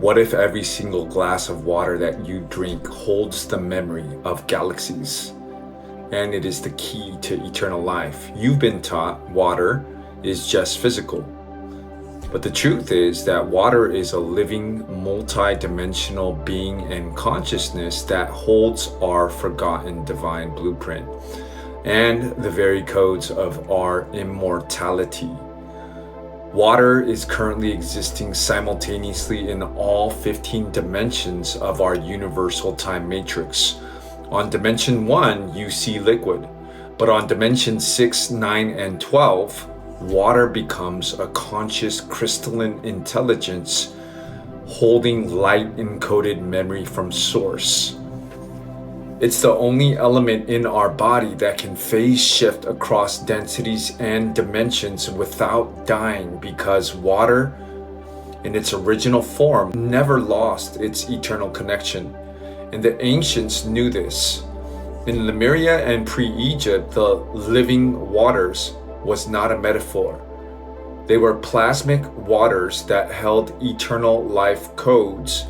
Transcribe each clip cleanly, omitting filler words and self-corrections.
What if every single glass of water that you drink holds the memory of galaxies? And it is the key to eternal life. You've been taught water is just physical. But the truth is that water is a living, multi-dimensional being and consciousness that holds our forgotten divine blueprint and the very codes of our immortality. Water is currently existing simultaneously in all 15 dimensions of our universal time matrix. On dimension 1, you see liquid, but on dimension 6, 9, and 12, water becomes a conscious crystalline intelligence holding light-encoded memory from source. It's the only element in our body that can phase shift across densities and dimensions without dying, because water, in its original form, never lost its eternal connection. And the ancients knew this. In Lemuria and pre-Egypt, the living waters was not a metaphor. They were plasmic waters that held eternal life codes,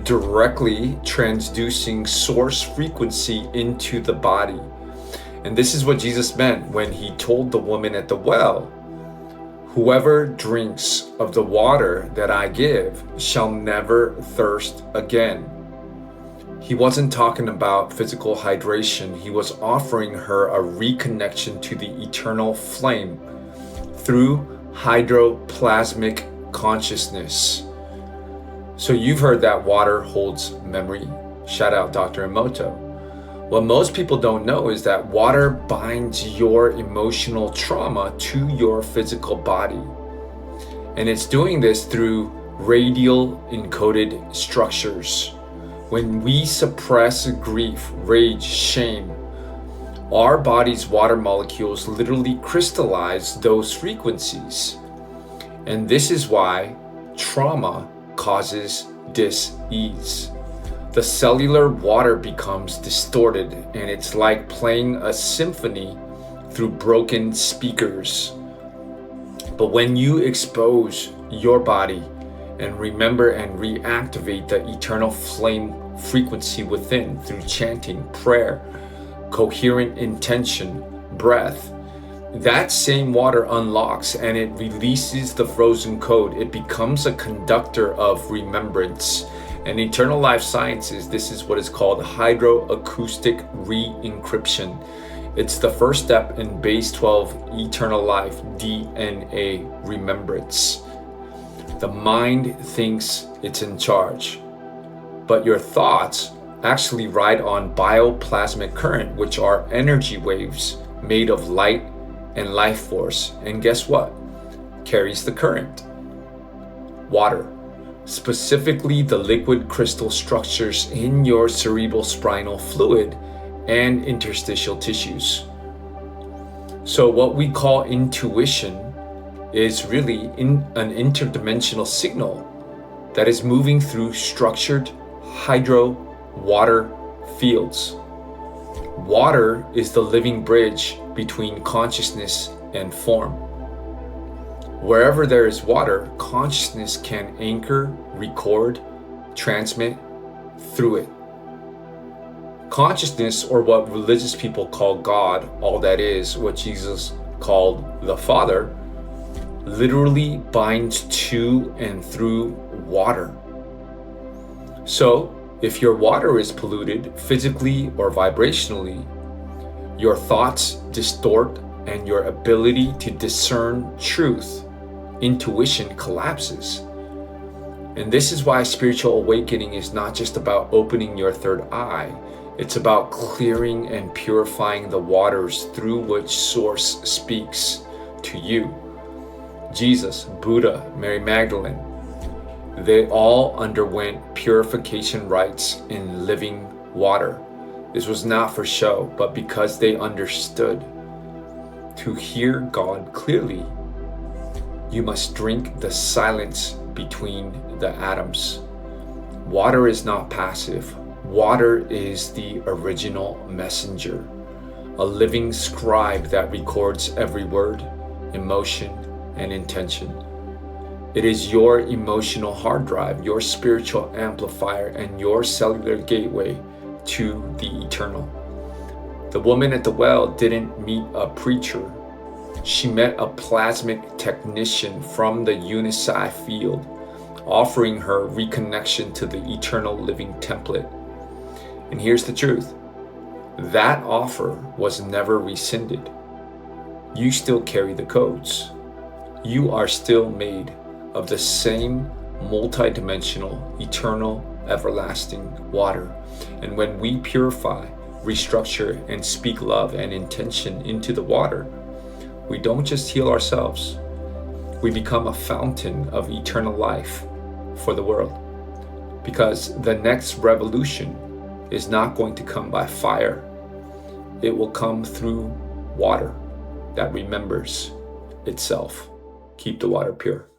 directly transducing source frequency into the body. And this is what Jesus meant when he told the woman at the well, "Whoever drinks of the water that I give shall never thirst again." He wasn't talking about physical hydration. He was offering her a reconnection to the eternal flame through hydroplasmic consciousness. So you've heard that water holds memory. Shout out Dr. Emoto. What most people don't know is that water binds your emotional trauma to your physical body. And it's doing this through radial encoded structures. When we suppress grief, rage, shame, our body's water molecules literally crystallize those frequencies. And this is why trauma causes dis-ease. The cellular water becomes distorted, and it's like playing a symphony through broken speakers. But when you expose your body and remember and reactivate the eternal flame frequency within through chanting, prayer, coherent intention, breath, that same water unlocks and it releases the frozen code. It becomes a conductor of remembrance. And eternal life sciences, this is what is called hydroacoustic re-encryption. It's the first step in base 12 eternal life DNA remembrance. The mind thinks it's in charge, but your thoughts actually ride on bioplasmic current, which are energy waves made of light and life force. And guess what carries the current? Water, specifically the liquid crystal structures in your cerebrospinal fluid and interstitial tissues. So what we call intuition is really an interdimensional signal that is moving through structured hydro water fields. Water is the living bridge between consciousness and form. Wherever there is water, consciousness can anchor, record, transmit through it. Consciousness, or what religious people call God, all that is, what Jesus called the Father, literally binds to and through water. So, if your water is polluted physically or vibrationally, your thoughts distort and your ability to discern truth, intuition collapses. And this is why spiritual awakening is not just about opening your third eye. It's about clearing and purifying the waters through which Source speaks to you. Jesus, Buddha, Mary Magdalene, they all underwent purification rites in living water. This was not for show, but because they understood. To hear God clearly, you must drink the silence between the atoms. Water is not passive. Water is the original messenger, a living scribe that records every word, emotion, and intention. It is your emotional hard drive, your spiritual amplifier, and your cellular gateway to the eternal. The woman at the well didn't meet a preacher. She met a plasmic technician from the unify field, offering her reconnection to the eternal living template. And here's the truth. That offer was never rescinded. You still carry the codes. You are still made of the same multidimensional, eternal, everlasting water. And when we purify, restructure, and speak love and intention into the water, we don't just heal ourselves. We become a fountain of eternal life for the world. Because the next revolution is not going to come by fire. It will come through water that remembers itself. Keep the water pure.